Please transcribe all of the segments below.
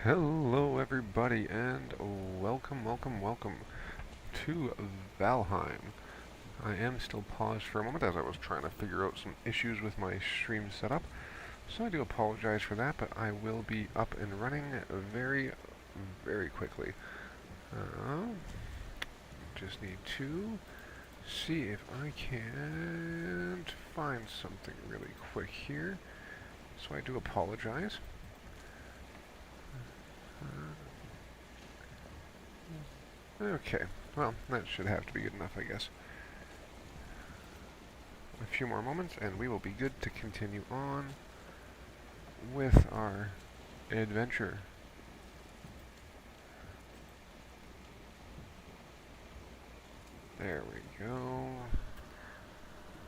Hello everybody and welcome to Valheim. I am still paused for a moment as I was trying to figure out some issues with my stream setup, so I do apologize for that, but I will be up and running very quickly. Just need to see if I can't find something really quick here, so I do apologize. Okay, well, that should have to be good enough, I guess. A few more moments, and we will be good to continue on with our adventure. There we go.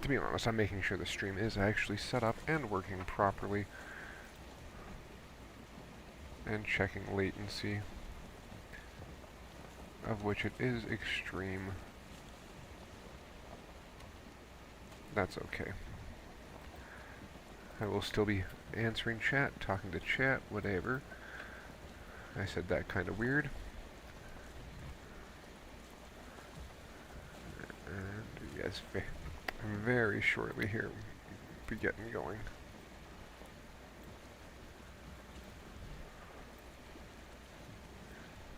To be honest, I'm making sure the stream is actually set up and working properly, and checking latency, of which it is extreme. That's okay. I will still be answering chat, talking to chat, whatever. I said that kind of weird. And yes, very shortly here, be getting going.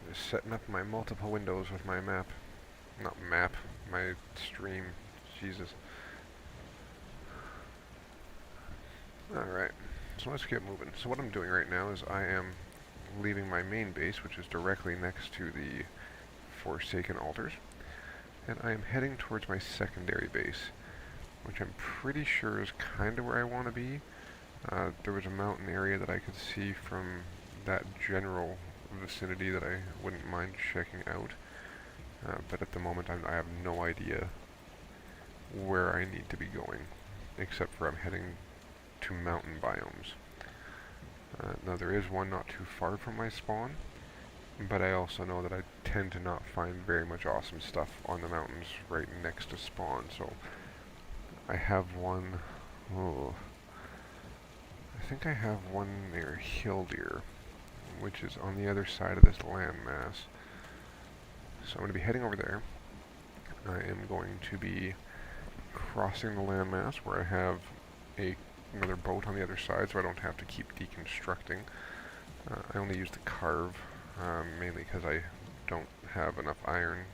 Just setting up my multiple windows with my map. Not map, my stream. Jesus. Alright, so let's get moving. So what I'm doing right now is I am leaving my main base, which is directly next to the Forsaken Altars, and I am heading towards my secondary base, which I'm pretty sure is kind of where I want to be. There was a mountain area that I could see from that general vicinity that I wouldn't mind checking out, but at the moment I have no idea where I need to be going, except for I'm heading to mountain biomes. Now there is one not too far from my spawn, but I also know that I tend to not find very much awesome stuff on the mountains right next to spawn, so I have one, I think I have one near Hildir, which is on the other side of this landmass. So I'm going to be heading over there. I am going to be crossing the landmass where I have another boat on the other side, so I don't have to keep deconstructing. I only use the carve, mainly because I don't have enough iron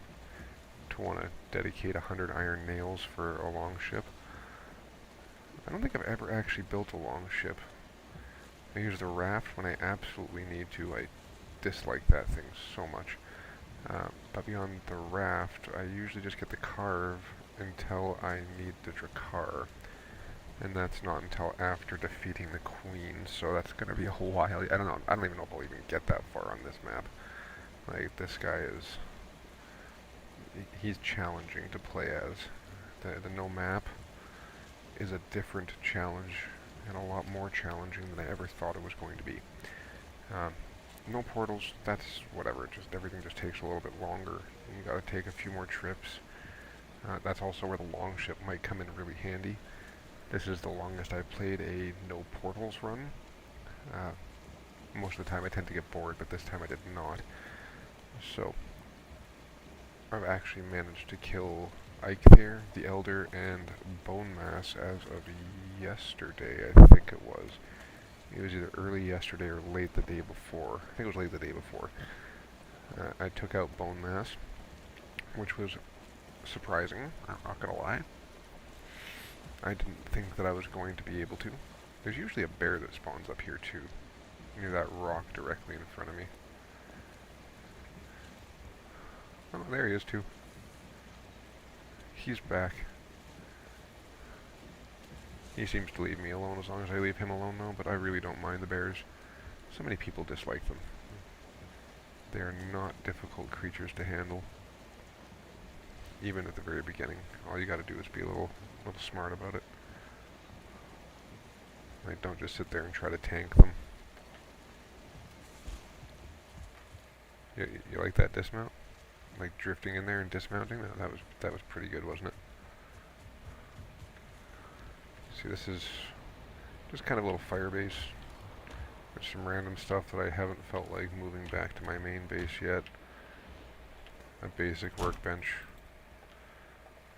to want to dedicate 100 iron nails for a long ship. I don't think I've ever actually built a long ship. I use the raft when I absolutely need to. I dislike that thing so much. But beyond the raft, I usually just get the carve until I need the Drakkar. And that's not until after defeating the Queen, so that's going to be a while. I don't know. I don't even know if I'll even get that far on this map. Like, this guy is... he's challenging to play as. The no map is a different challenge, and a lot more challenging than I ever thought it was going to be. No portals, that's whatever. Just everything just takes a little bit longer. You gotta take a few more trips. That's also where the longship might come in really handy. This is the longest I've played a no portals run. Most of the time I tend to get bored, but this time I did not. So, I've actually managed to kill Eikthyr, the Elder, and Bone Mass as of yesterday, I think it was. It was either early yesterday or late the day before. I think it was late the day before. I took out Bone Mass, which was surprising, I'm not gonna lie. I didn't think that I was going to be able to. There's usually a bear that spawns up here too, near that rock directly in front of me. Oh, there he is too. He's back. He seems to leave me alone as long as I leave him alone though, but I really don't mind the bears. So many people dislike them. They are not difficult creatures to handle. Even at the very beginning. All you gotta do is be a little smart about it. Like, don't just sit there and try to tank them. You like that dismount? Like drifting in there and dismounting? That was pretty good, wasn't it? See, this is just kind of a little fire base. There's some random stuff that I haven't felt like moving back to my main base yet. A basic workbench.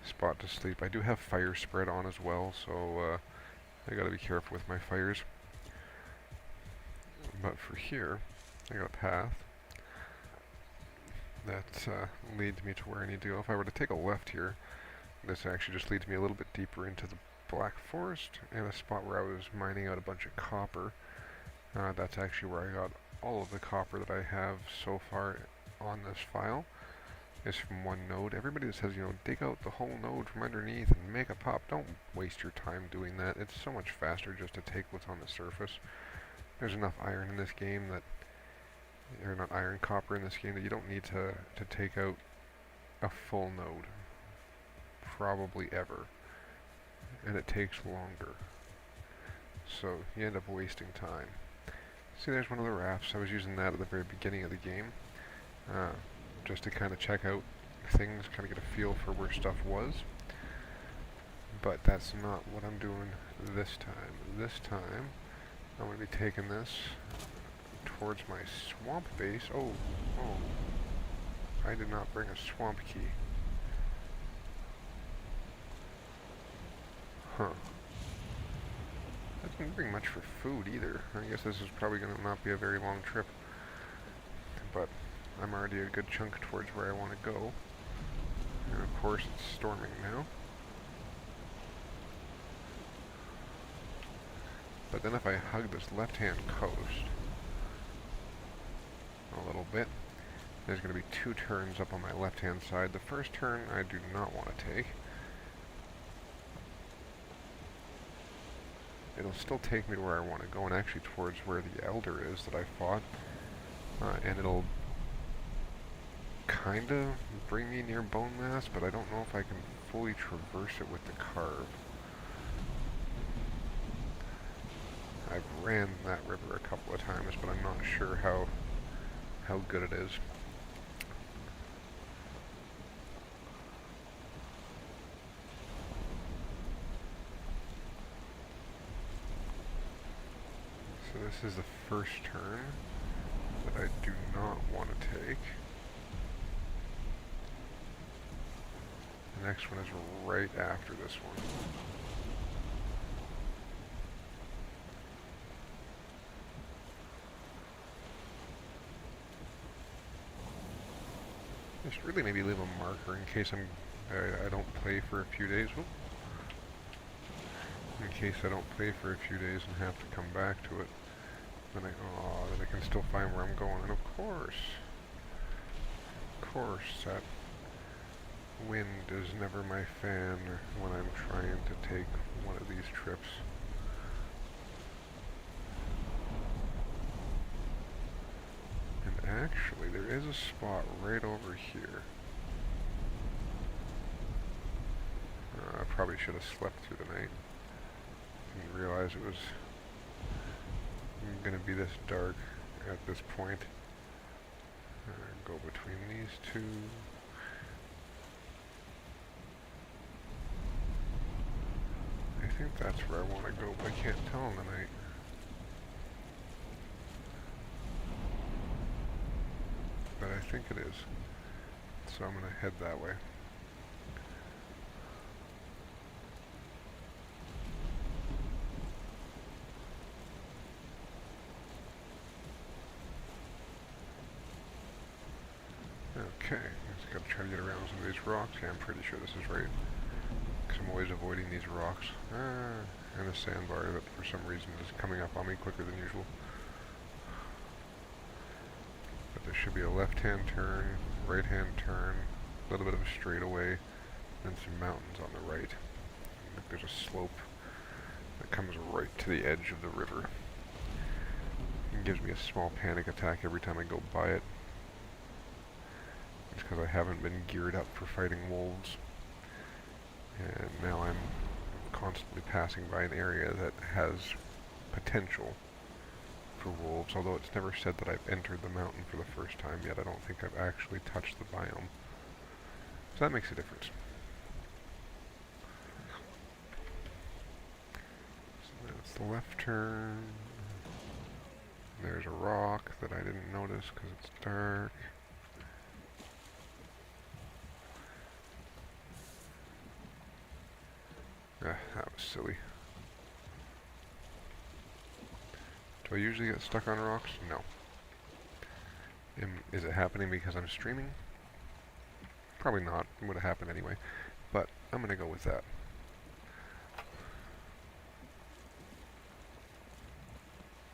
Spot to sleep. I do have fire spread on as well, so I gotta be careful with my fires. But for here, I got a path that leads me to where I need to go. If I were to take a left here, this actually just leads me a little bit deeper into the Black Forest and a spot where I was mining out a bunch of copper. That's actually where I got all of the copper that I have so far on this file. Is from one node. Everybody that says, you know, dig out the whole node from underneath and make a pop, don't waste your time doing that. It's so much faster just to take what's on the surface. There's enough iron in this game that, or not iron, copper in this game that you don't need to take out a full node. Probably ever. And it takes longer. So you end up wasting time. See, there's one of the rafts. I was using that at the very beginning of the game. Just to kind of check out things, kind of get a feel for where stuff was. But that's not what I'm doing this time. This time, I'm going to be taking this towards my swamp base. Oh, I did not bring a swamp key. Huh. That didn't bring much for food either. I guess this is probably going to not be a very long trip. But I'm already a good chunk towards where I want to go. And of course it's storming now. But then if I hug this left-hand coast a little bit, there's going to be 2 turns up on my left-hand side. The first turn I do not want to take. It'll still take me to where I want to go, and actually towards where the Elder is that I fought. And it'll kind of bring me near Bone Mass, but I don't know if I can fully traverse it with the carve. I've ran that river a couple of times, but I'm not sure how good it is. So this is the first turn that I do not want to take. The next one is right after this one. Just really maybe leave a marker in case I don't play for a few days. Whoop. In case I don't play for a few days and have to come back to it, then I can still find where I'm going. And of course, that wind is never my fan when I'm trying to take one of these trips. And actually, there is a spot right over here. I probably should have slept through the night. Didn't realize it was going to be this dark at this point. Go between these two. I think that's where I want to go, but I can't tell in the night. But I think it is. So I'm going to head that way. Okay, just gotta try to get around some of these rocks. Yeah, I'm pretty sure this is right. Because I'm always avoiding these rocks. And a sandbar that for some reason is coming up on me quicker than usual. But there should be a left-hand turn, right-hand turn, a little bit of a straightaway, and some mountains on the right. There's a slope that comes right to the edge of the river. It gives me a small panic attack every time I go by it. It's because I haven't been geared up for fighting wolves. And now I'm constantly passing by an area that has potential for wolves, although it's never said that I've entered the mountain for the first time yet. I don't think I've actually touched the biome. So that makes a difference. So that's the left turn. There's a rock that I didn't notice because it's dark. Ah, that was silly. Do I usually get stuck on rocks? No. Is it happening because I'm streaming? Probably not. It would have happened anyway. But I'm going to go with that.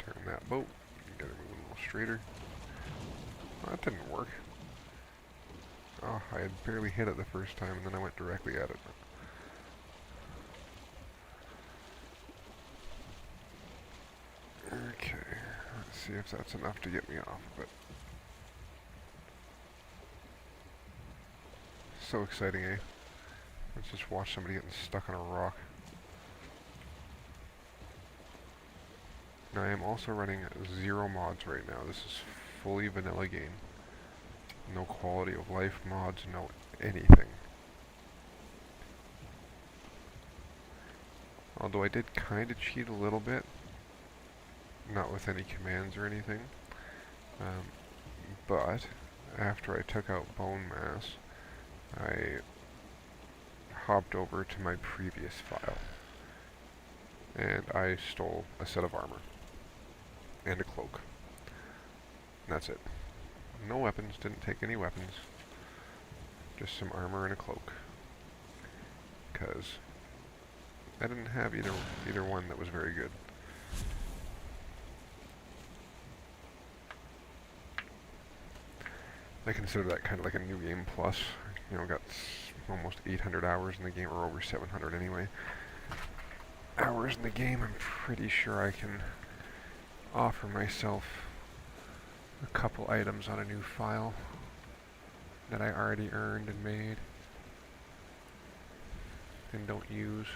Turn that boat. Get it moving a little straighter. Oh, that didn't work. Oh, I had barely hit it the first time, and then I went directly at it. Okay, let's see if that's enough to get me off of it. So exciting, eh? Let's just watch somebody getting stuck on a rock. Now I am also running 0 mods right now. This is fully vanilla game. No quality of life mods, no anything. Although I did kind of cheat a little bit. Not with any commands or anything. But after I took out bone mass, I hopped over to my previous file. And I stole a set of armor. And a cloak. And that's it. No weapons, didn't take any weapons. Just some armor and a cloak. Because I didn't have either one that was very good. I consider that kind of like a new game plus. You know, got almost 800 hours in the game, or over 700 anyway. Hours in the game, I'm pretty sure I can offer myself a couple items on a new file that I already earned and made and don't use.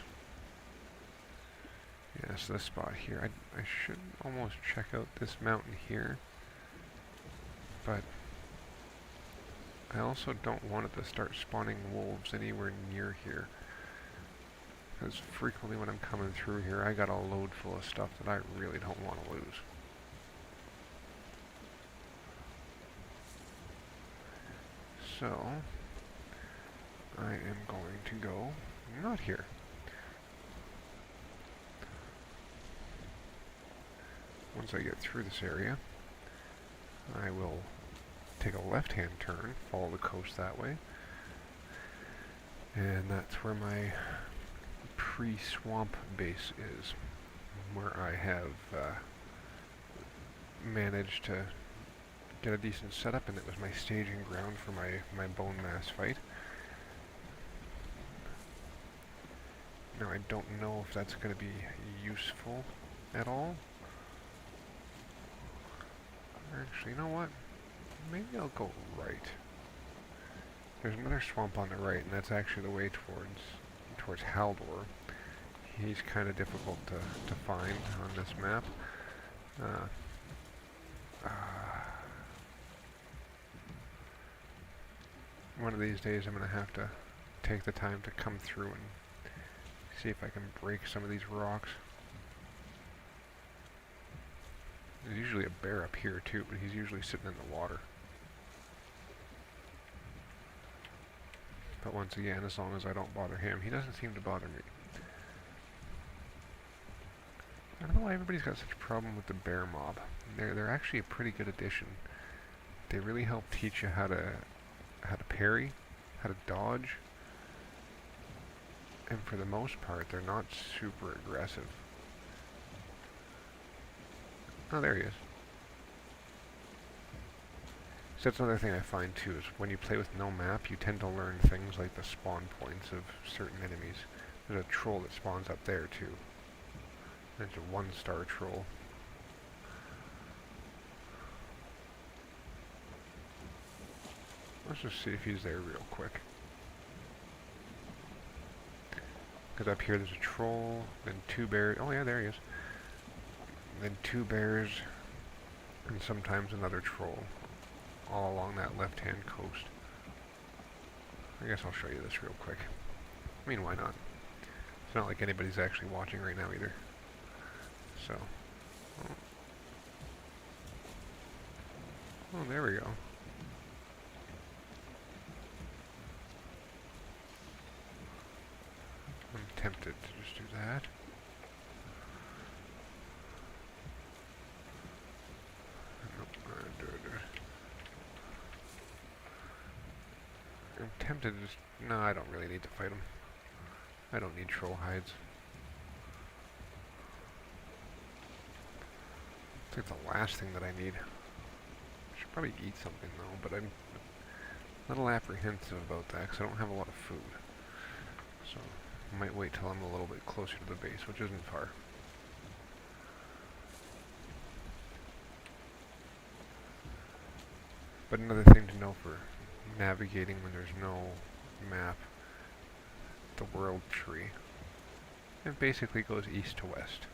Yes, this spot here. I should almost check out this mountain here, but I also don't want it to start spawning wolves anywhere near here. Because frequently when I'm coming through here, I got a load full of stuff that I really don't want to lose. So, I am going to go not here. Once I get through this area, I will take a left-hand turn, follow the coast that way, and that's where my pre-swamp base is, where I have managed to get a decent setup, and it was my staging ground for my bone mass fight. Now I don't know if that's going to be useful at all. Actually, you know what? Maybe I'll go right. There's another swamp on the right, and that's actually the way towards Haldor. He's kind of difficult to find on this map. One of these days I'm going to have to take the time to come through and see if I can break some of these rocks. There's usually a bear up here too, but he's usually sitting in the water. But once again, as long as I don't bother him, he doesn't seem to bother me. I don't know why everybody's got such a problem with the bear mob. They're actually a pretty good addition. They really help teach you how to parry, how to dodge, and for the most part, they're not super aggressive. Oh, there he is. So that's another thing I find too, is when you play with no map, you tend to learn things like the spawn points of certain enemies. There's a troll that spawns up there too. There's a 1-star troll. Let's just see if he's there real quick. Because up here there's a troll, then 2 bears. Oh yeah, there he is. Then 2 bears, and sometimes another troll, all along that left-hand coast. I guess I'll show you this real quick. I mean, why not? It's not like anybody's actually watching right now either. So, Oh, there we go. I'm tempted to just do that. I'm tempted to just... No, I don't really need to fight them. I don't need troll hides. I think the last thing that I need. I should probably eat something though, but I'm a little apprehensive about that because I don't have a lot of food. So I might wait till I'm a little bit closer to the base, which isn't far. But another thing to know for navigating when there's no map, the world tree, it basically goes east to west.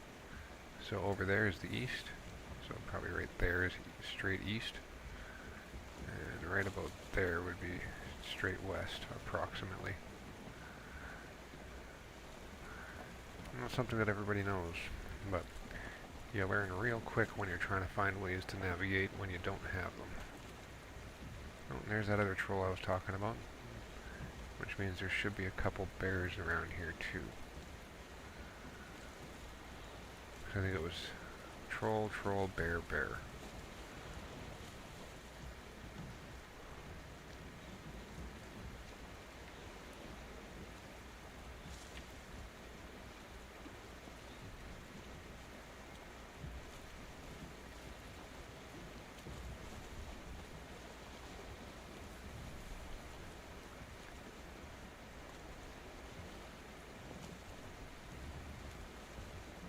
So over there is the east, so probably right there is straight east, and right about there would be straight west, approximately. Not something that everybody knows, but you learn real quick when you're trying to find ways to navigate when you don't have them. Oh, there's that other troll I was talking about, which means there should be a couple bears around here too. I think it was troll, troll, bear, bear.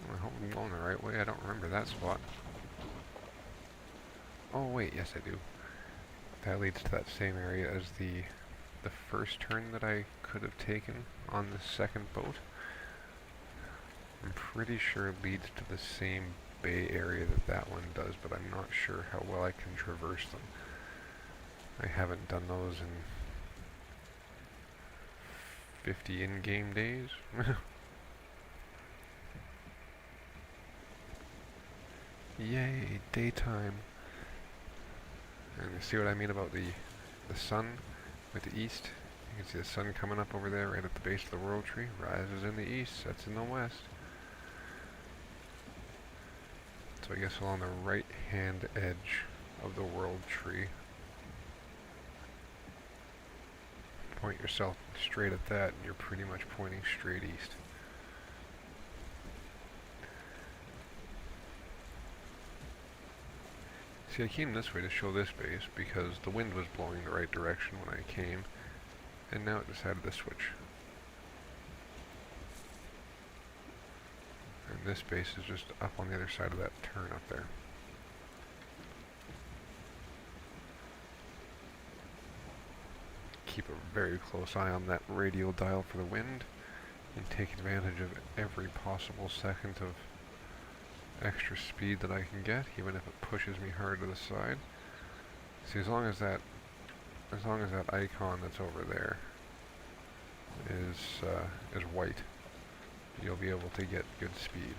I hope I'm going the right way. I don't remember that spot. Oh wait, yes I do. That leads to that same area as the first turn that I could have taken on the second boat. I'm pretty sure it leads to the same bay area that one does, but I'm not sure how well I can traverse them. I haven't done those in 50 in-game days. Yay, daytime. And you see what I mean about the sun with the east? You can see the sun coming up over there right at the base of the world tree. Rises in the east, sets in the west. So I guess along the right-hand edge of the world tree. Point yourself straight at that and you're pretty much pointing straight east. See, I came this way to show this base because the wind was blowing the right direction when I came, and now it decided to switch. And this base is just up on the other side of that turn up there. Keep a very close eye on that radial dial for the wind, and take advantage of every possible second of extra speed that I can get, even if it pushes me hard to the side. See, as long as that icon that's over there is white, you'll be able to get good speed.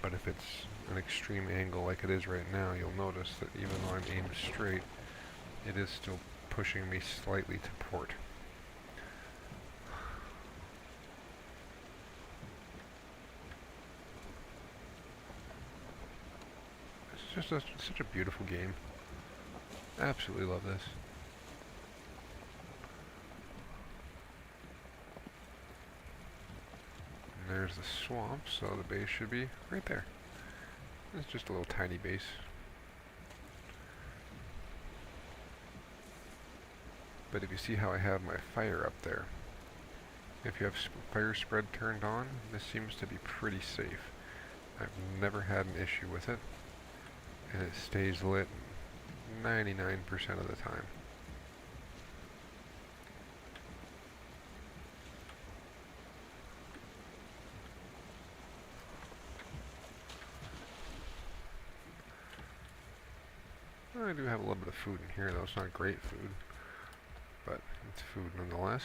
But if it's an extreme angle like it is right now, you'll notice that even though I'm aimed straight, it is still pushing me slightly to port. It's just such a beautiful game. Absolutely love this. And there's the swamp, so the base should be right there. It's just a little tiny base. But if you see how I have my fire up there, if you have fire spread turned on, this seems to be pretty safe. I've never had an issue with it, and it stays lit 99% of the time. I do have a little bit of food in here, though. It's not great food, but it's food nonetheless.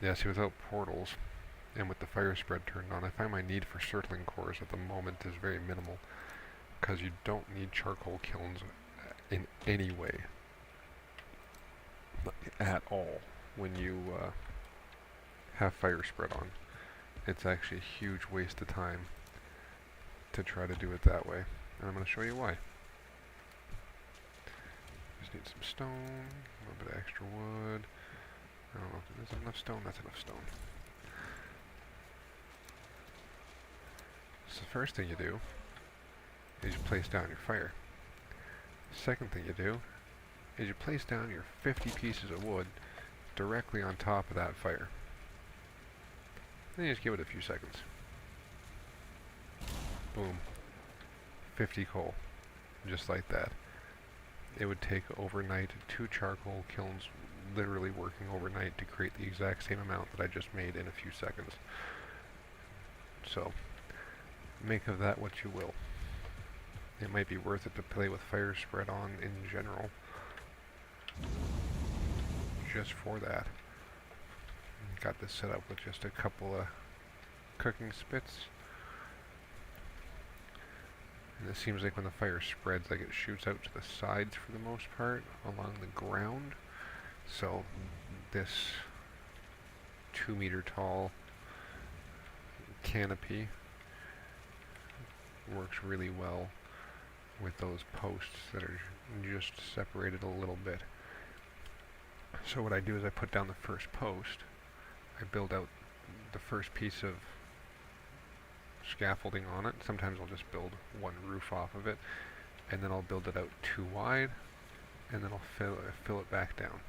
Yeah, see, without portals, and with the fire spread turned on, I find my need for circling cores at the moment is very minimal, because you don't need charcoal kilns in any way at all when you have fire spread on. It's actually a huge waste of time to try to do it that way, and I'm going to show you why. Just need some stone, a little bit of extra wood. I don't know if there's enough stone. That's enough stone. So the first thing you do is you place down your fire. Second thing you do is you place down your 50 pieces of wood directly on top of that fire. Then you just give it a few seconds. Boom. 50 coal. Just like that. It would take overnight 2 charcoal kilns literally working overnight to create the exact same amount that I just made in a few seconds. So, make of that what you will. It might be worth it to play with fire spread on in general. Just for that. Got this set up with just a couple of cooking spits. And it seems like when the fire spreads, like it shoots out to the sides for the most part, along the ground. So this 2-meter tall canopy works really well with those posts that are just separated a little bit. So what I do is I put down the first post, I build out the first piece of scaffolding on it. Sometimes I'll just build one roof off of it, and then I'll build it out too wide, and then I'll fill it back down.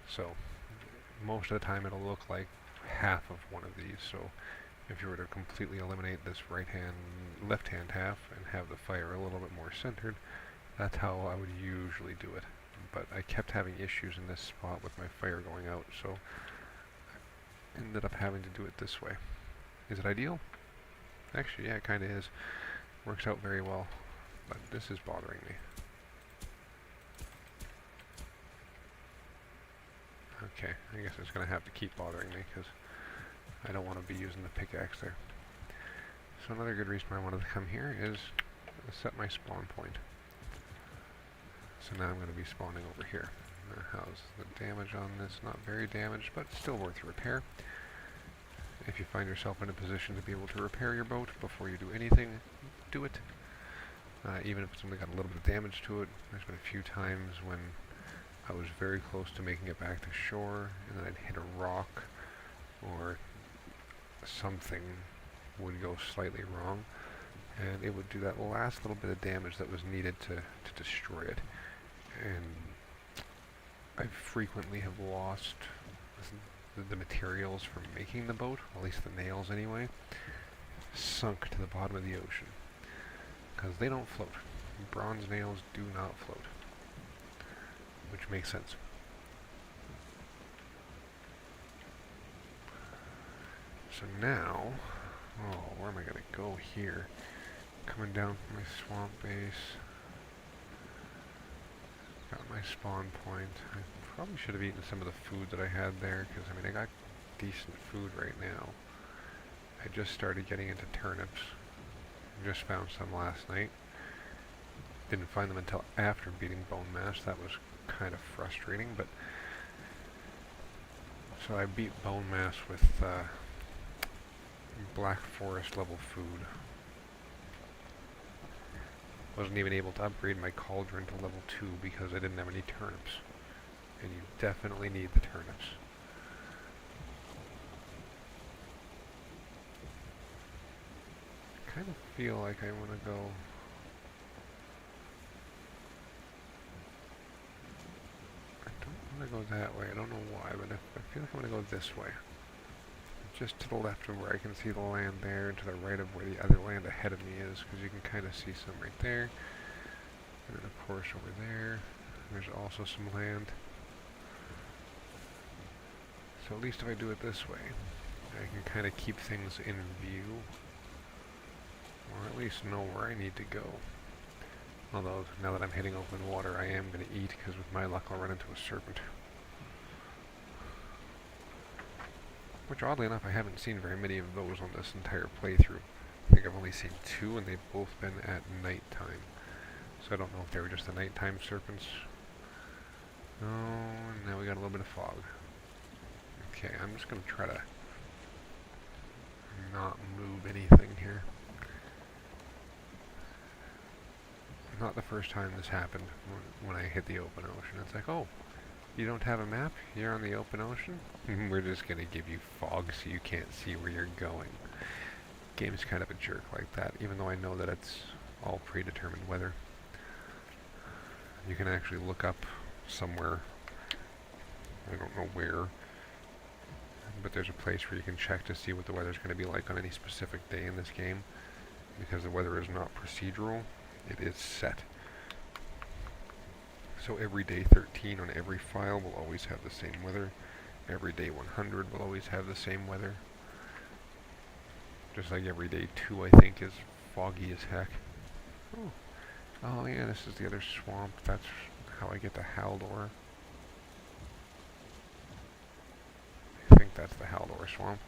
So most of the time it'll look like half of one of these. So if you were to completely eliminate this left-hand half and have the fire a little bit more centered, that's how I would usually do it. But I kept having issues in this spot with my fire going out, so I ended up having to do it this way. Is it ideal? Actually, yeah, it kind of is. Works out very well, but this is bothering me. Okay, I guess it's going to have to keep bothering me because I don't want to be using the pickaxe there. So another good reason why I wanted to come here is set my spawn point. So now I'm going to be spawning over here. How's the damage on this? Not very damaged, but still worth repair. If you find yourself in a position to be able to repair your boat before you do anything, do it. Even if it's only got a little bit of damage to it. There's been a few times when I was very close to making it back to shore, and then I'd hit a rock, or something would go slightly wrong, and it would do that last little bit of damage that was needed to destroy it. And I frequently have lost the materials from making the boat, at least the nails anyway, sunk to the bottom of the ocean. Because they don't float. Bronze nails do not float. Which makes sense. So now, where am I going to go here? Coming down from my swamp base. Got my spawn point. I probably should have eaten some of the food that I had there, because I mean I got decent food right now. I just started getting into turnips. Just found some last night. Didn't find them until after beating bone mass. That was kind of frustrating, but so I beat bone mass with Black Forest level food. Wasn't even able to upgrade my cauldron to level 2 because I didn't have any turnips. And you definitely need the turnips. I kind of feel like I want to go... I don't want to go that way. I don't know why, but I feel like I want to go this way. Just to the left of where I can see the land there, and to the right of where the other land ahead of me is, because you can kind of see some right there. And then of course over there, there's also some land. So at least if I do it this way, I can kind of keep things in view, or at least know where I need to go. Although, now that I'm hitting open water, I am going to eat, because with my luck I'll run into a serpent. Which, oddly enough, I haven't seen very many of those on this entire playthrough. I think I've only seen two, and they've both been at nighttime. So I don't know if they were just the nighttime serpents. Oh, and now we got a little bit of fog. Okay, I'm just going to try to not move anything here. Not the first time this happened when I hit the open ocean. It's like, oh, you don't have a map? You're on the open ocean? We're just going to give you fog so you can't see where you're going. Game's kind of a jerk like that, even though I know that it's all predetermined weather. You can actually look up somewhere, I don't know where, but there's a place where you can check to see what the weather's going to be like on any specific day in this game. Because the weather is not procedural, it is set. So every day 13 on every file will always have the same weather. Every day 100 will always have the same weather. Just like every day 2, I think, is foggy as heck. Oh, oh yeah, this is the other swamp. That's how I get to Haldor. I think that's the Haldor swamp.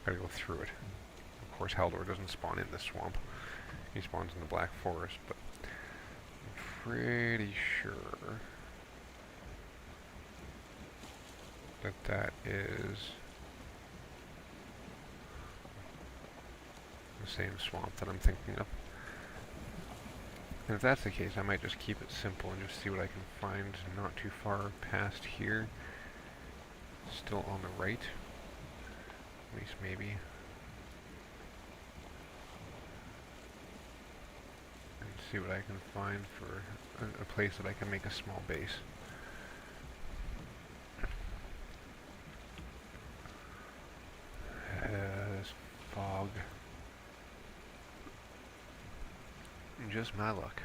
Gotta go through it. Of course, Haldor doesn't spawn in the swamp. He spawns in the Black Forest, but I'm pretty sure that that is the same swamp that I'm thinking of. And if that's the case, I might just keep it simple and just see what I can find not too far past here. Still on the right. At least maybe. And see what I can find for a place that I can make a small base. This fog. Just my luck.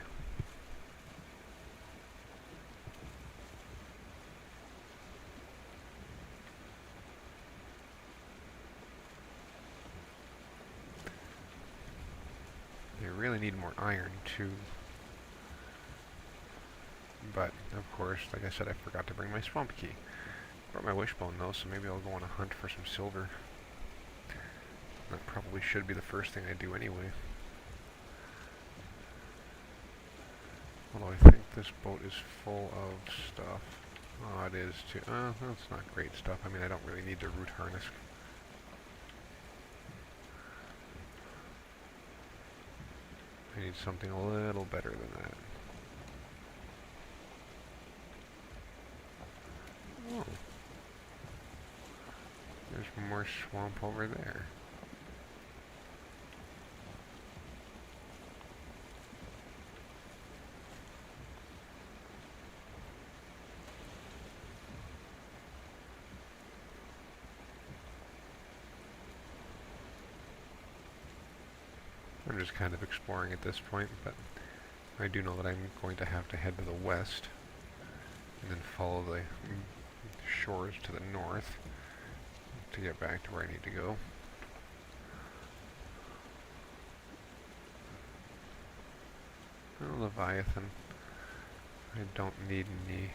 They really need more iron too. But, of course, like I said, I forgot to bring my swamp key. Brought my wishbone though, so maybe I'll go on a hunt for some silver. That probably should be the first thing I do anyway. Although I think this boat is full of stuff. Oh, it is too. That's not great stuff. I mean, I don't really need the root harness. I need something a little better than that. Oh. There's more swamp over there. I'm just kind of exploring at this point, but I do know that I'm going to have to head to the west and then follow the shores to the north to get back to where I need to go. Oh, Leviathan. I don't need any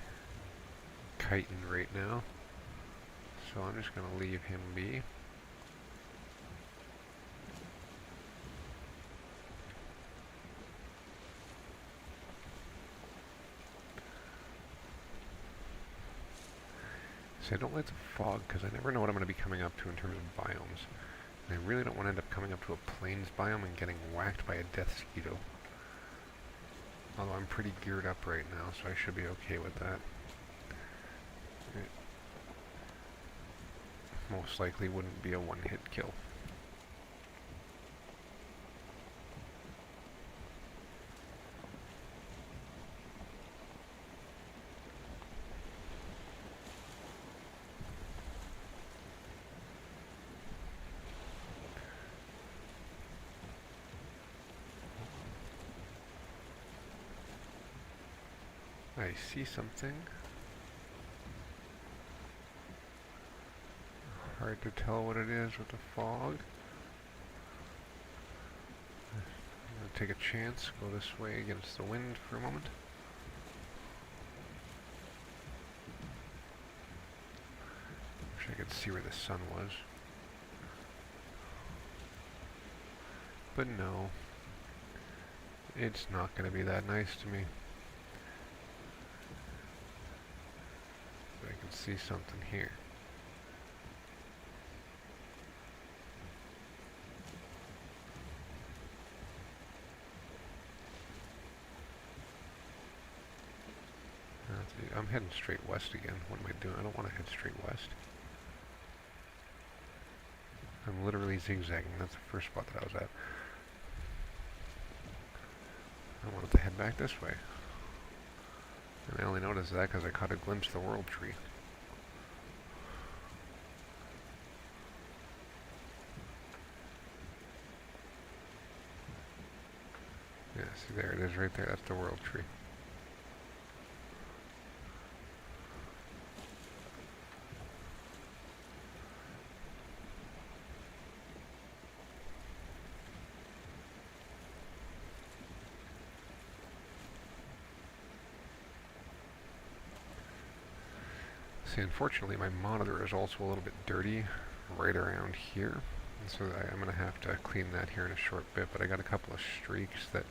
chitin right now, so I'm just going to leave him be. See, I don't like the fog because I never know what I'm going to be coming up to in terms of biomes. And I really don't want to end up coming up to a plains biome and getting whacked by a death skeeto. Although I'm pretty geared up right now, so I should be okay with that. It most likely wouldn't be a one-hit kill. I see something. Hard to tell what it is with the fog. I'm going to take a chance, go this way against the wind for a moment. I could see where the sun was. But no, it's not going to be that nice to me. But I can see something here. I'm heading straight west again. What am I doing? I don't want to head straight west. I'm literally zigzagging. That's the first spot that I was at. I wanted to head back this way. And I only noticed that because I caught a glimpse of the world tree. Yeah, see there it is right there. That's the world tree. See, unfortunately my monitor is also a little bit dirty right around here. And so I'm going to have to clean that here in a short bit, but I got a couple of streaks that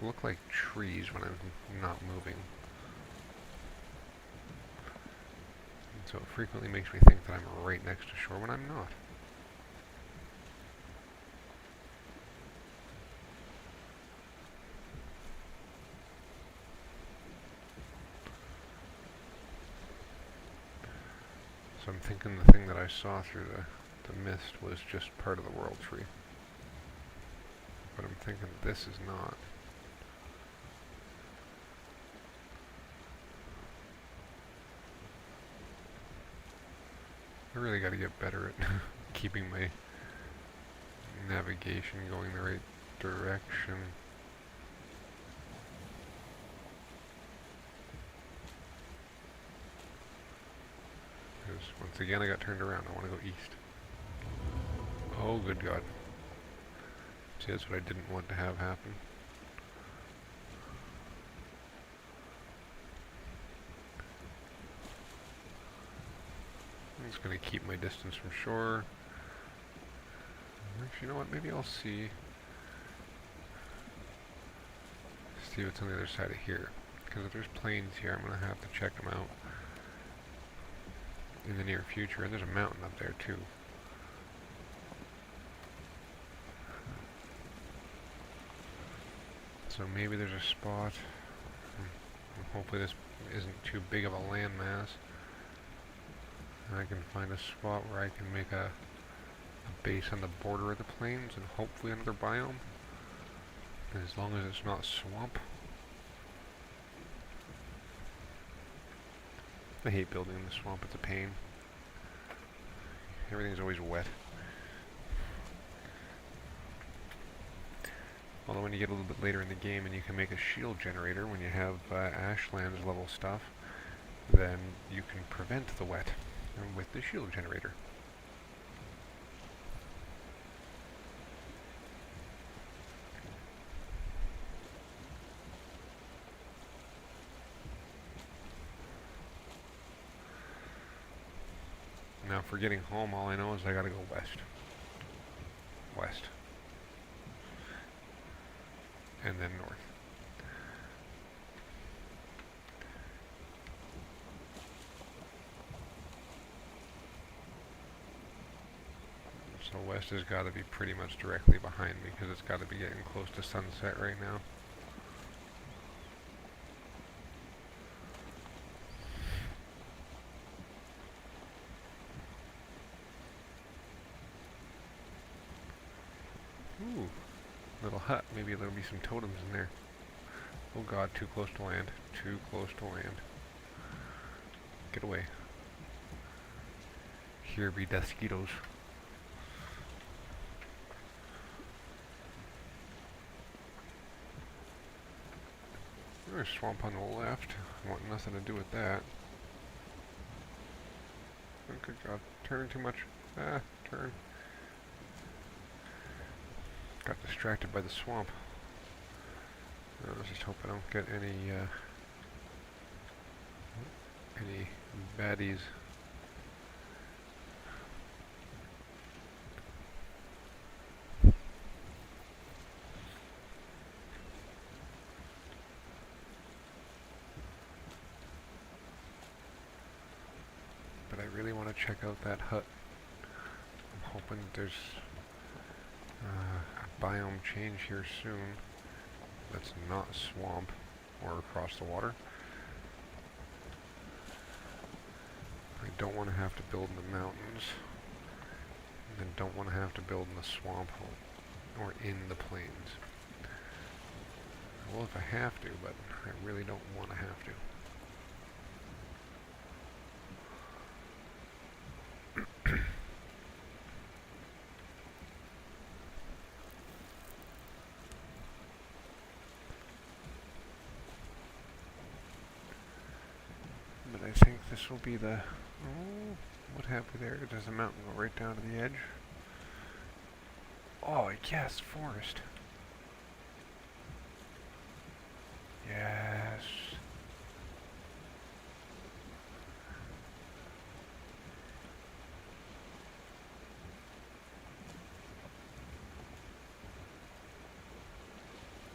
look like trees when I'm not moving. And so it frequently makes me think that I'm right next to shore when I'm not. So I'm thinking the thing that I saw through the mist was just part of the world tree. But I'm thinking this is not. I really got to get better at keeping my navigation going the right direction. Because once again I got turned around. I want to go east. Oh, good God. See, that's what I didn't want to have happen. I'm just going to keep my distance from shore. Actually, you know what? Maybe I'll see what's on the other side of here. Because if there's planes here, I'm going to have to check them out in the near future. And there's a mountain up there, too. So maybe there's a spot. Hopefully this isn't too big of a landmass. And I can find a spot where I can make a base on the border of the plains and hopefully another biome. As long as it's not swamp. I hate building in the swamp, it's a pain. Everything's always wet. Although when you get a little bit later in the game and you can make a shield generator when you have Ashlands level stuff, then you can prevent the wet with the shield generator. Now for getting home, all I know is I gotta go west. West. And then north. So west has got to be pretty much directly behind me because it's got to be getting close to sunset right now. Ooh, little hut. Maybe there'll be some totems in there. Oh God, too close to land. Too close to land. Get away. Here be mosquitoes. There's a swamp on the left. I want nothing to do with that. Oh good God, turning too much. Ah, turn. Got distracted by the swamp. Let's just hope I don't get any baddies. but I really want to check out that hut. I'm hoping there's a biome change here soon that's not swamp or across the water. I don't want to have to build in the mountains, and then don't want to have to build in the swamp or in the plains. Well, if I have to, but I really don't want to have to. But I think this will be the... Oh, what have we there? Does the mountain go right down to the edge? Oh, yes, forest. Yes.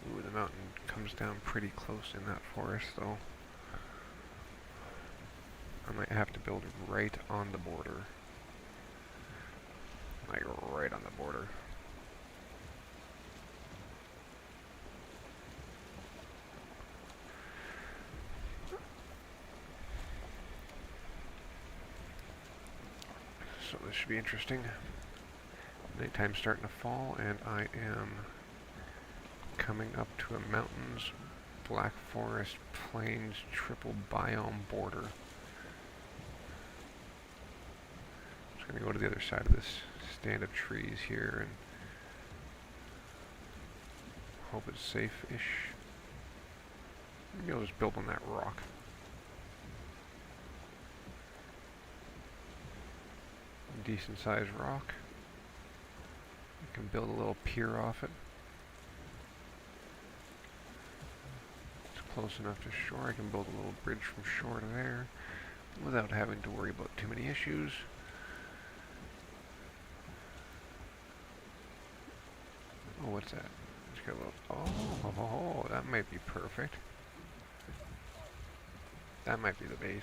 Ooh, the mountain comes down pretty close in that forest, though. I might have to build right on the border. Like, right on the border. So this should be interesting. Nighttime's starting to fall, and I am coming up to a mountains, black forest, plains, triple biome border. I'm just going to go to the other side of this stand of trees here and hope it's safe-ish. Maybe I'll just build on that rock. Decent sized rock. I can build a little pier off it. It's close enough to shore. I can build a little bridge from shore to there without having to worry about too many issues. Oh, what's that? Just got a little... Oh, that might be perfect. That might be the base.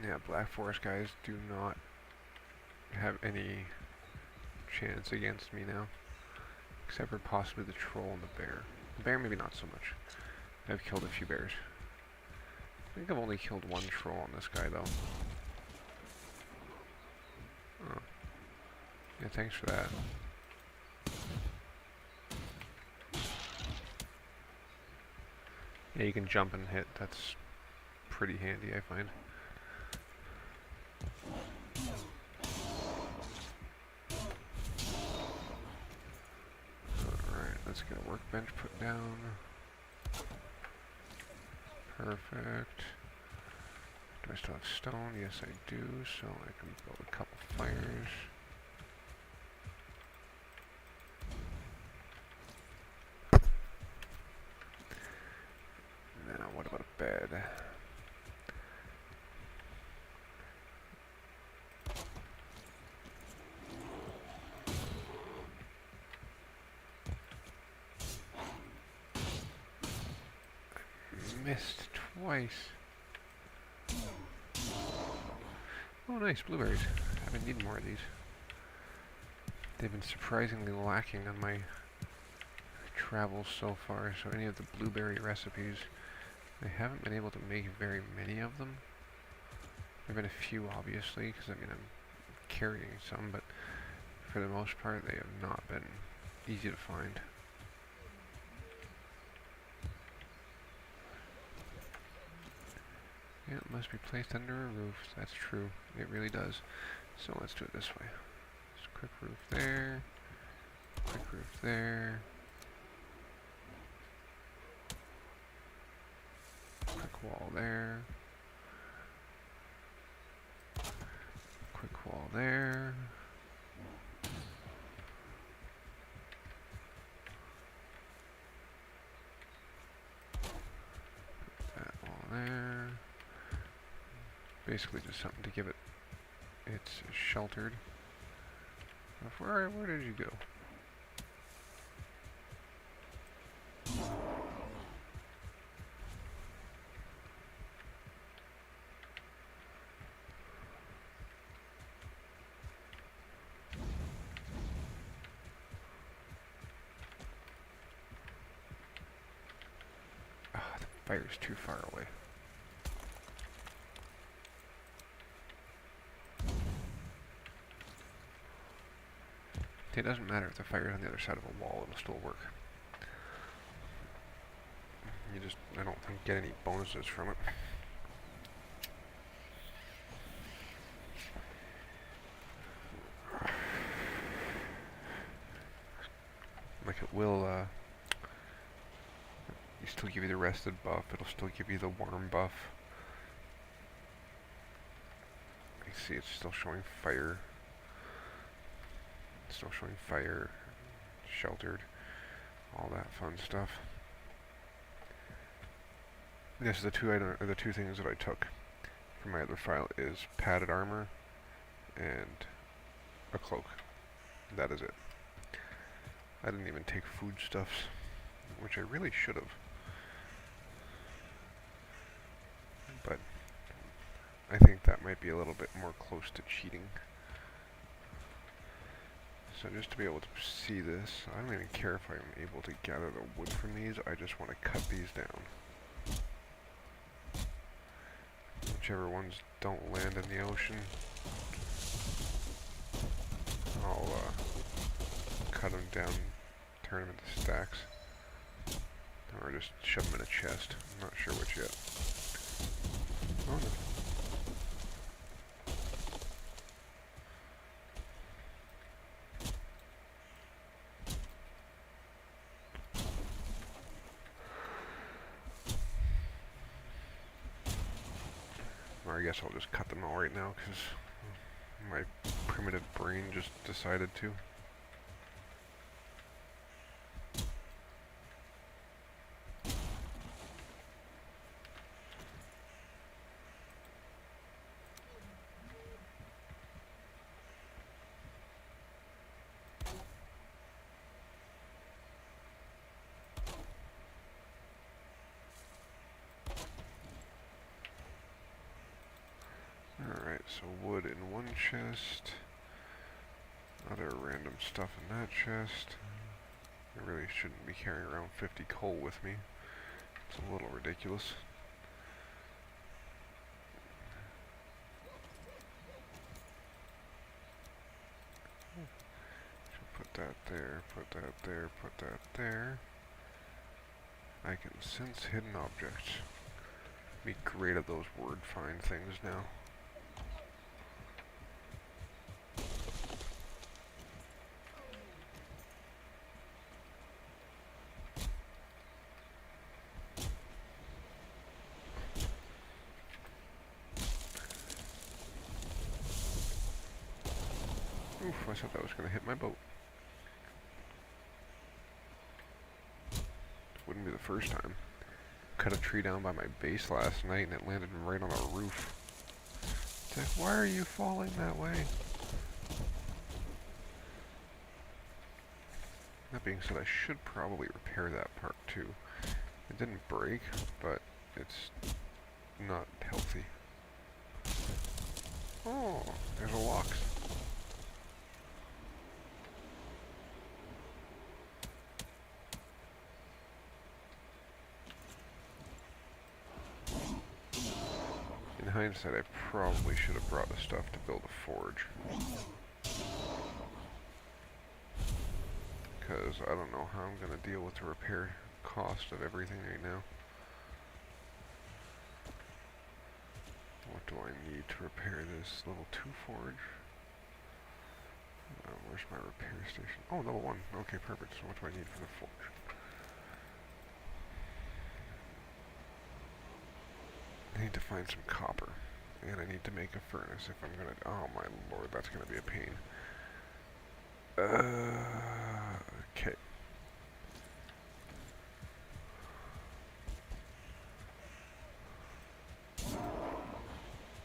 Yeah, Black Forest guys do not have any chance against me now. Except for possibly the troll and the bear. The bear maybe not so much. I've killed a few bears. I think I've only killed one troll on this guy though. Oh. Yeah, thanks for that. Yeah, you can jump and hit. That's pretty handy, I find. Alright, let's get a workbench put down. Perfect. Do I still have stone? Yes, I do, so I can build a couple fires. Now, what about a bed? Missed twice. Oh, nice, blueberries. I've been needing more of these. They've been surprisingly lacking on my travels so far, so any of the blueberry recipes, I haven't been able to make very many of them. There have been a few, obviously, because I mean I'm carrying some, but for the most part they have not been easy to find. Yeah, it must be placed under a roof. That's true. It really does. So let's do it this way. Just quick roof there. Quick roof there. Quick wall there. Quick wall there. Put that wall there. basically just something to give it. It's sheltered. Where did you go? Ah, the fire's too far away. It doesn't matter if the fire's on the other side of a wall, it'll still work. You just, I don't think, get any bonuses from it. Like it will, you still give you the rested buff, it'll still give you the warm buff. You see it's still showing fire. It's still showing fire, sheltered, all that fun stuff. Yes, the two things that I took from my other file is padded armor and a cloak. That is it. I didn't even take foodstuffs, which I really should have. But I think that might be a little bit more close to cheating. So just to be able to see this, I don't even care if I'm able to gather the wood from these, I just want to cut these down. Whichever ones don't land in the ocean, I'll cut them down, turn them into stacks, or just shove them in a chest. I'm not sure which yet. Oh no. Or I guess I'll just cut them all right now, because my primitive brain just decided to. Alright, so wood in one chest, other random stuff in that chest. I really shouldn't be carrying around 50 coal with me. It's a little ridiculous. Should put that there, put that there, put that there. I can sense hidden objects. Be great at those word find things now. Oof, I thought that was going to hit my boat. Wouldn't be the first time. Cut a tree down by my base last night and it landed right on the roof. It's like, why are you falling that way? That being said, I should probably repair that part too. It didn't break, but it's not healthy. Oh, there's a lock. In hindsight, I probably should have brought the stuff to build a forge. Because I don't know how I'm going to deal with the repair cost of everything right now. What do I need to repair this? Level 2 forge? Where's my repair station? Oh, level 1. Okay, perfect. So what do I need for the forge? I need to find some copper. And I need to make a furnace if I'm gonna... Oh my lord, that's gonna be a pain. Okay.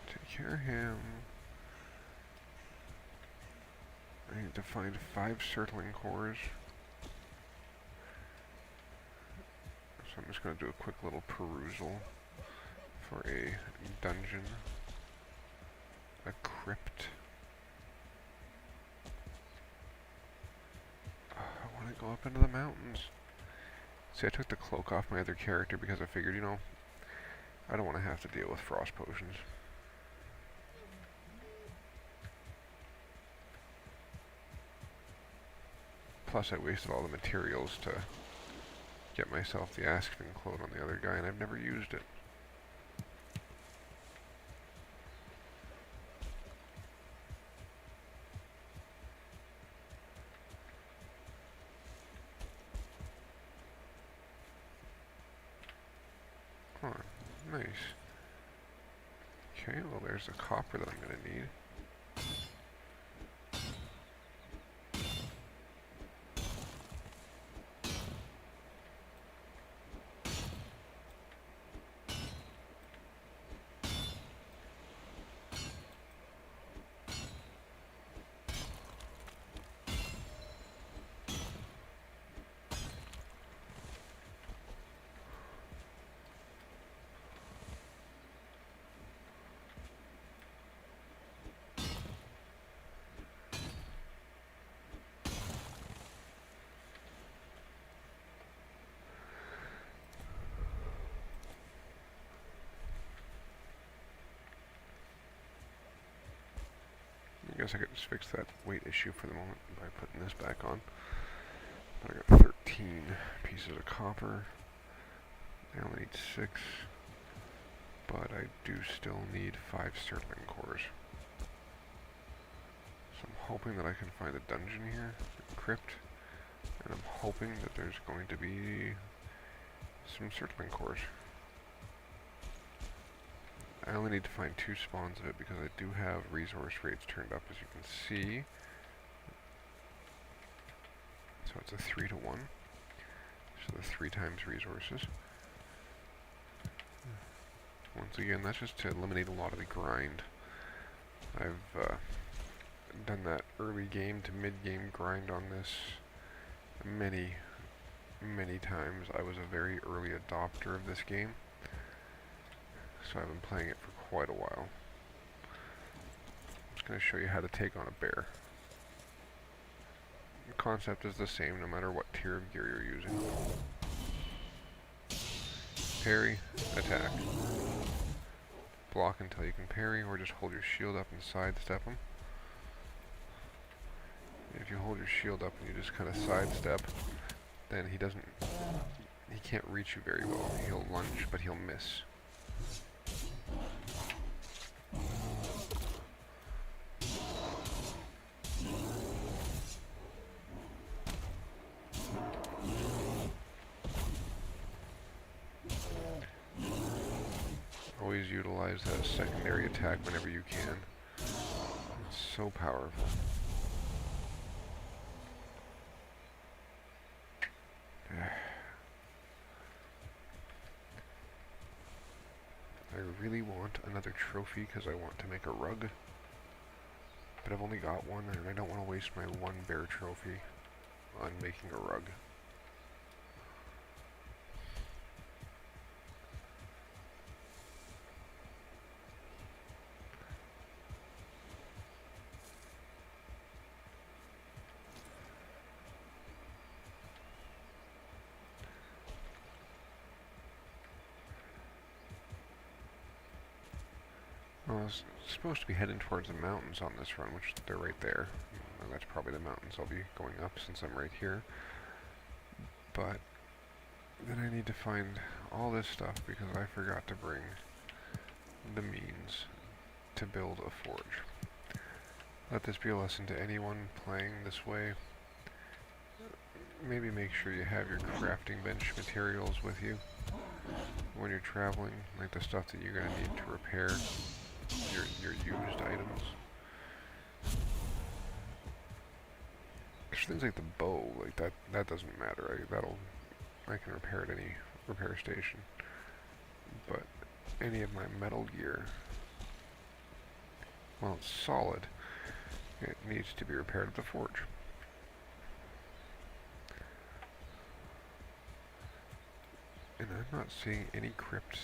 Take Cure him. I need to find 5 circling cores. So I'm just going to do a quick little perusal for a dungeon. A crypt. I want to go up into the mountains. See, I took the cloak off my other character because I figured, you know, I don't want to have to deal with frost potions. Plus, I wasted all the materials to get myself the Askvin clone on the other guy, and I've never used it. Oh, nice. Okay, well there's the copper that I'm going to need. I guess I could just fix that weight issue for the moment by putting this back on. But I got 13 pieces of copper. I only need 6. But I do still need 5 circling cores. So I'm hoping that I can find a dungeon here, a crypt. And I'm hoping that there's going to be some circling cores. I only need to find 2 spawns of it because I do have resource rates turned up, as you can see. So it's a 3 to 1. So the 3 times resources. Once again, that's just to eliminate a lot of the grind. I've done that early game to mid game grind on this many times. I was a very early adopter of this game. So I've been playing it for quite a while. I'm just going to show you how to take on a bear. The concept is the same no matter what tier of gear you're using. Parry, attack. Block until you can parry, or just hold your shield up and sidestep him. If you hold your shield up and you just kind of sidestep, then he can't reach you very well. He'll lunge, but he'll miss. Always utilize that secondary attack whenever you can. It's so powerful. I really want another trophy because I want to make a rug. But I've only got one and I don't want to waste my 1 bear trophy on making a rug. Well, I was supposed to be heading towards the mountains on this run, which they're right there. And that's probably the mountains I'll be going up since I'm right here. But then I need to find all this stuff because I forgot to bring the means to build a forge. Let this be a lesson to anyone playing this way. Maybe make sure you have your crafting bench materials with you when you're traveling, like the stuff that you're going to need to repair your used items. There's things like the bow, like that doesn't matter. I can repair at any repair station. But any of my metal gear, Well, it's solid. It needs to be repaired at the forge. And I'm not seeing any crypts,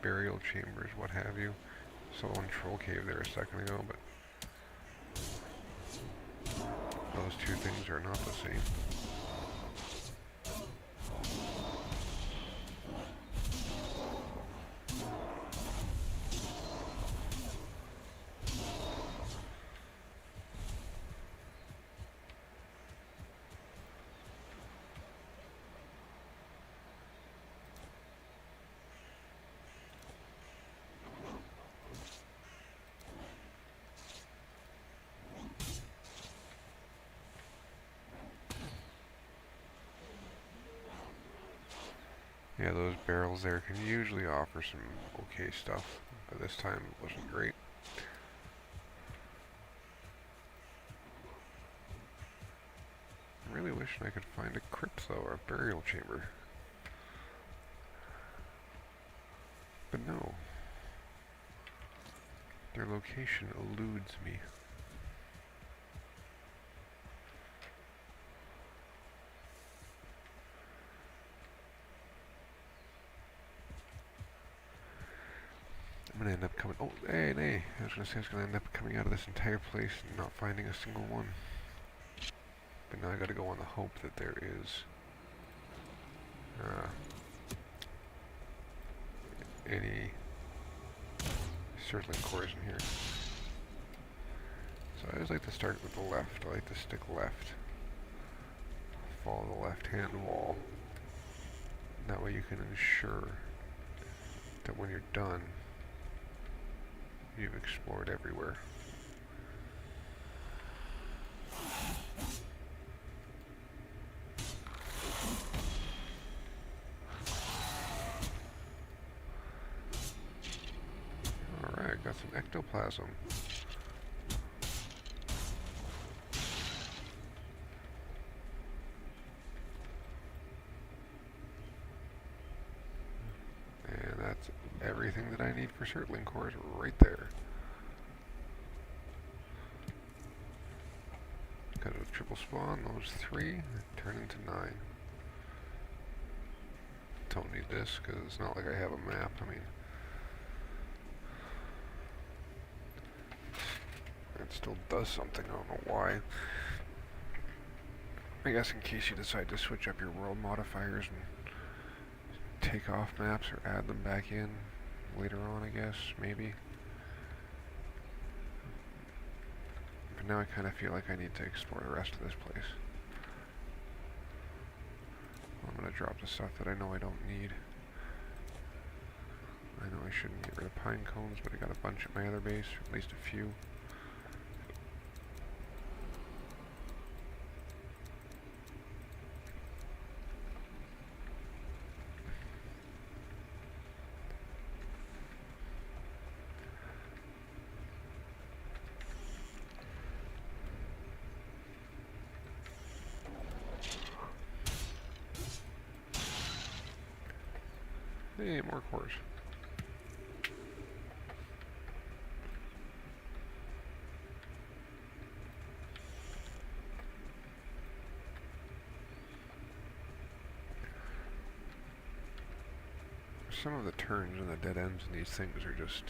burial chambers, what have you. Saw one troll cave there a second ago, but those two things are not the same. Yeah, those barrels there can usually offer some okay stuff, but this time it wasn't great. I'm really wishing I could find a crypt though, or a burial chamber. But no. Their location eludes me. I'm gonna end up coming. Oh, hey. I was gonna say I was gonna end up coming out of this entire place and not finding a single one. But now I gotta go on the hope that there is any circling cores in here. So I always like to start with the left. I like to stick left. Follow the left-hand wall. That way you can ensure that when you're done, you've explored everywhere. Alright, got some ectoplasm. And that's everything that I need for circling cores right there. Got a triple spawn, those 3 turn into 9. Don't need this because it's not like I have a map. I mean, it still does something, I don't know why. I guess in case you decide to switch up your world modifiers and take off maps or add them back in later on, I guess, maybe. But now I kind of feel like I need to explore the rest of this place. I'm going to drop the stuff that I know I don't need. I know I shouldn't get rid of pine cones, but I got a bunch at my other base, or at least a few. Hey, more cores. Some of the turns and the dead ends in these things are just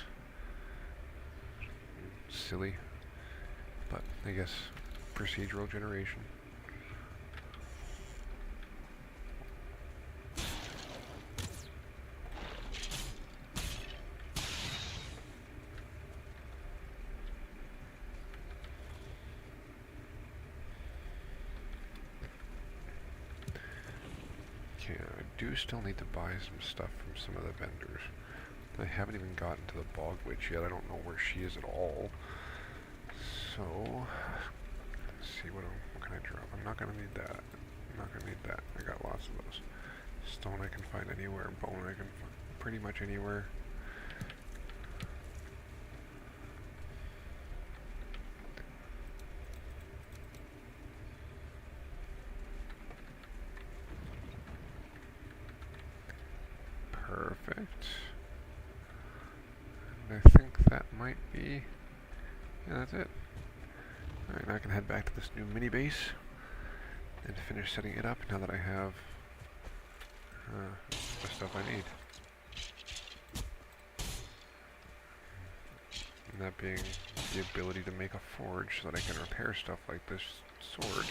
silly, but I guess procedural generation. Okay, I do still need to buy some stuff from some of the vendors. I haven't even gotten to the Bog Witch yet. I don't know where she is at all. So, let's see, what can I drop? I'm not going to need that. I'm not going to need that. I got lots of those. Stone I can find anywhere. Bone I can find pretty much anywhere. Perfect. And I think that might be... yeah, that's it. Alright, now I can head back to this new mini base and finish setting it up now that I have the stuff I need. And that being the ability to make a forge so that I can repair stuff like this sword,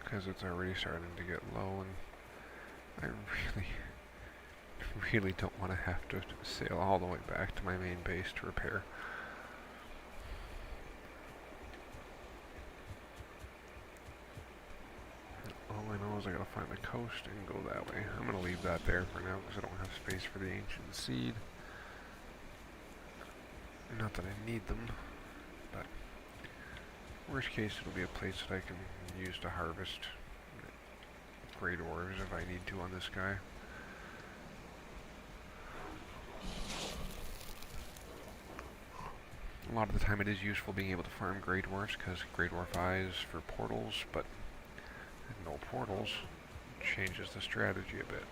because it's already starting to get low and I really don't want to have to sail all the way back to my main base to repair. All I know is I gotta find the coast and go that way. I'm gonna leave that there for now because I don't have space for the ancient seed. Not that I need them, but worst case it'll be a place that I can use to harvest great ores if I need to on this guy. A lot of the time it is useful being able to farm great ores because great ore buys for portals, but no portals changes the strategy a bit.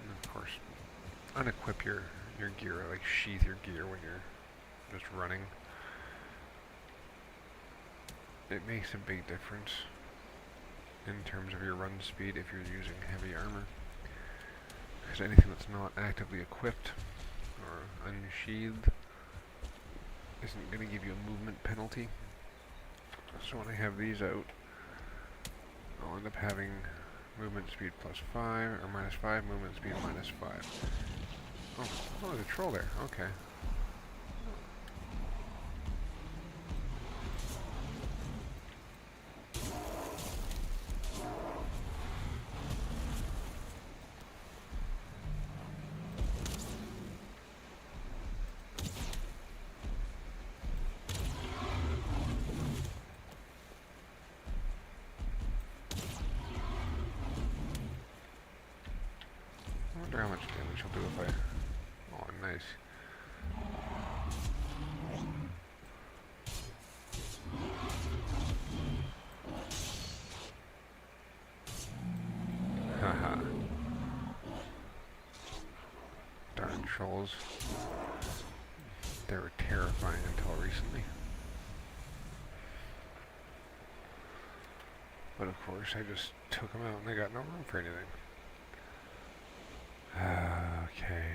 And of course, unequip your gear, like sheath your gear when you're just running. It makes a big difference in terms of your run speed if you're using heavy armor. Because anything that's not actively equipped or unsheathed isn't going to give you a movement penalty. So when I have these out, I'll end up having movement speed +5 or -5, movement speed -5. Oh, there's a troll there. Okay. I wonder how much damage he'll do if I... oh, nice. Haha. Darn trolls. They were terrifying until recently. But of course, I just took them out and they got no room for anything. Okay.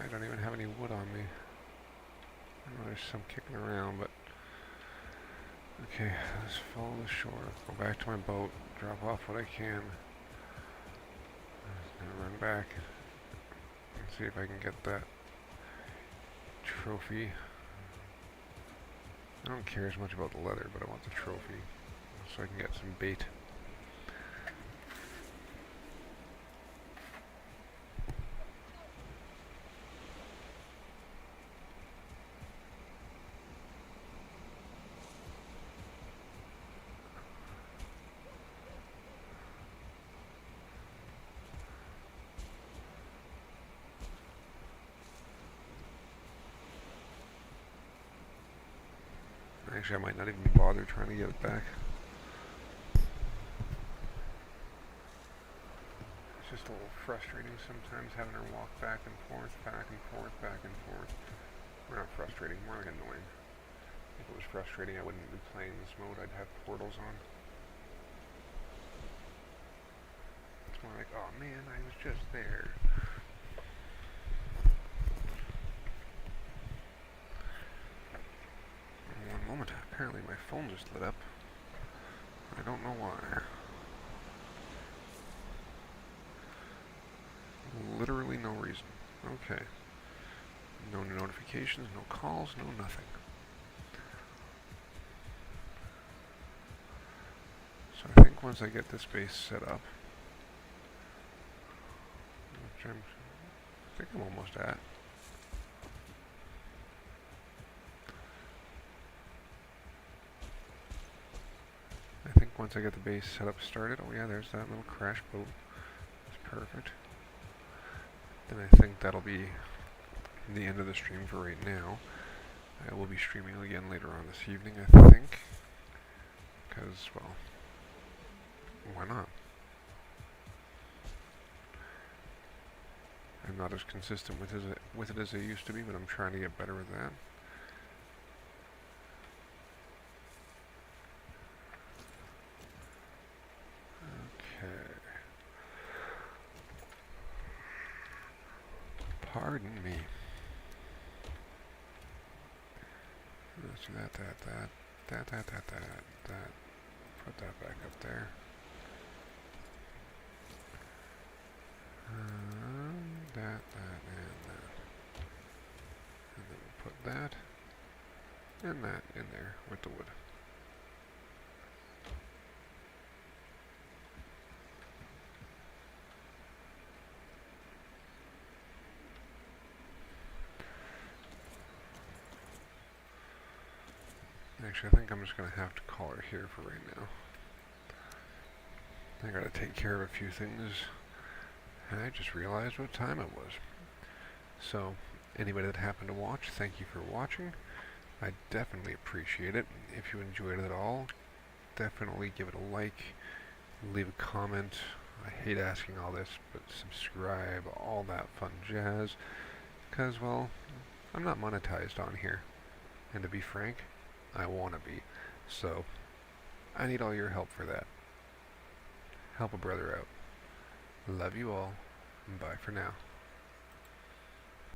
I don't even have any wood on me. I know there's some kicking around, but... okay, let's follow the shore. Go back to my boat, drop off what I can. Now run back and see if I can get that trophy. I don't care as much about the leather, but I want the trophy so I can get some bait. Actually, I might not even bother trying to get it back. It's just a little frustrating sometimes having her walk back and forth, back and forth, back and forth. Well, not frustrating, more like annoying. If it was frustrating, I wouldn't be playing this mode. I'd have portals on. It's more like, oh man, I was just there. One moment, apparently my phone just lit up. I don't know why. Literally no reason. Okay. No notifications, no calls, no nothing. So I think once I get this base set up, which I think I'm almost at. I think once I get the base set up started, oh yeah, there's that little crash boat. That's perfect. Then I think that'll be the end of the stream for right now. I will be streaming again later on this evening, I think. Because, well, why not? I'm not as consistent with it as I used to be, but I'm trying to get better with that. Okay. Pardon me. Let's do that. Put that back up there. That, and that. And then we'll put that and that in there with the wood. Actually, I think I'm just going to have to call her here for right now. I gotta take care of a few things, and I just realized what time it was. So, anybody that happened to watch, thank you for watching. I definitely appreciate it. If you enjoyed it at all, definitely give it a like, leave a comment. I hate asking all this, but subscribe, all that fun jazz. Because, well, I'm not monetized on here. And to be frank, I want to be. So, I need all your help for that. Help a brother out. Love you all. Bye for now.